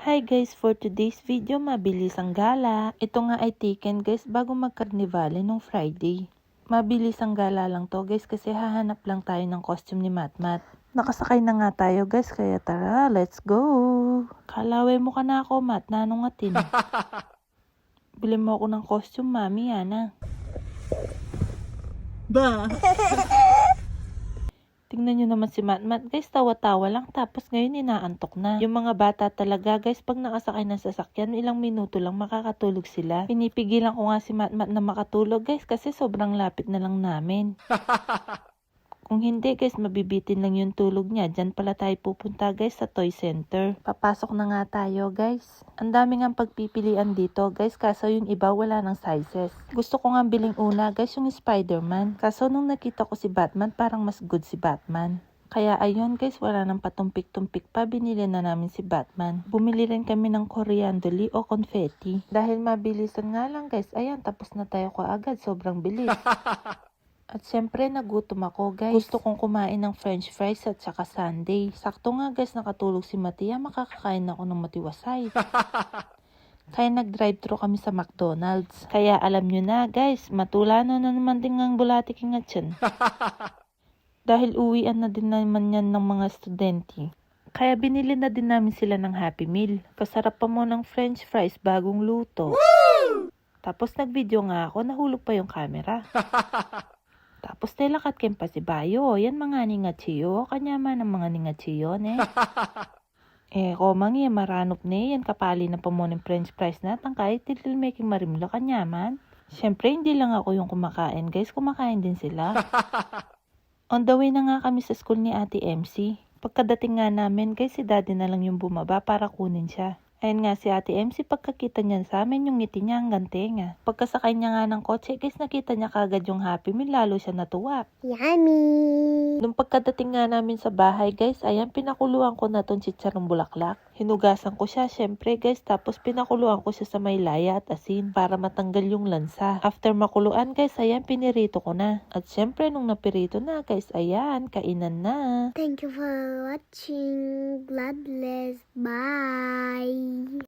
Hi guys, for today's video, mabilis ang gala. Ito nga ay taken guys bago mag-Carnivale nung Friday. Mabilis ang gala lang to guys kasi hahanap lang tayo ng costume ni Matmat. Nakasakay na nga tayo guys kaya tara, let's go! Kalaway mo ka na ako Mat, nanungatin. Bili mo ako ng costume mami, Yana. Ba? Tingnan nyo naman si Matmat guys, tawa-tawa lang tapos ngayon inaantok na. Yung mga bata talaga guys, pag nakasakay ng sasakyan, ilang minuto lang makakatulog sila. Pinipigilan ko nga si Matmat na makatulog guys kasi sobrang lapit na lang namin. Kung hindi guys, mabibitin lang yung tulog niya. Diyan pala tayo pupunta guys sa toy center. Papasok na nga tayo guys. Ang dami nga pagpipilian dito guys, kaso yung iba wala ng sizes. Gusto ko nga biling una guys yung Spider-Man. Kaso nung nakita ko si Batman, parang mas good si Batman. Kaya ayun guys, wala nang patumpik-tumpik pa, binili na namin si Batman. Bumili rin kami ng coriandoli o confetti. Dahil mabilisan nga lang guys, ayan tapos na tayo kaagad, sobrang bilis. At syempre nagutom ako guys. Gusto kong kumain ng french fries at saka sundae. Sakto nga guys nakatulog si Matia, makakakain ako ng matiwasay. Kaya nag-drive-thru kami sa McDonald's. Kaya alam nyo na guys, matula na naman din ang bulati king at yan. Dahil uwian na din naman yan ng mga estudyante. Kaya binili na din namin sila ng Happy Meal. Kasarap pa mo ng french fries bagong luto. Woo! Tapos nag-video nga ako, nahulog pa yung camera. Tapos nilakat ken pa si Bayo, yan mga ningatsiyo, kanya man ang mga ningatsiyo, ne? Ko mangi, maranop ne, yan kapali na pa mo ng french fries natin, kahit titil making marimla kanya man. Siyempre, hindi lang ako yung kumakain, guys, kumakain din sila. On the way na nga kami sa school ni Ate MC. Pagkadating nga namin, guys, si Daddy na lang yung bumaba para kunin siya. Ayun nga si Ate MC, pagkakita niya sa amin, yung ngiti niya hanggang tenga. Pagkasakay niya nga ng kotse, guys, nakita niya kagad yung Happy Meal, lalo siya natuwa. Yummy! Nung pagkadating nga namin sa bahay, guys, ayan, pinakuluan ko na tong chicharong bulaklak. Hinugasan ko siya, syempre, guys, tapos pinakuluan ko siya sa may laya at asin para matanggal yung lansa. After makuluan, guys, ayan, pinirito ko na. At syempre, nung napirito na, guys, ayan, kainan na. Thank you for watching. God bless. Bye!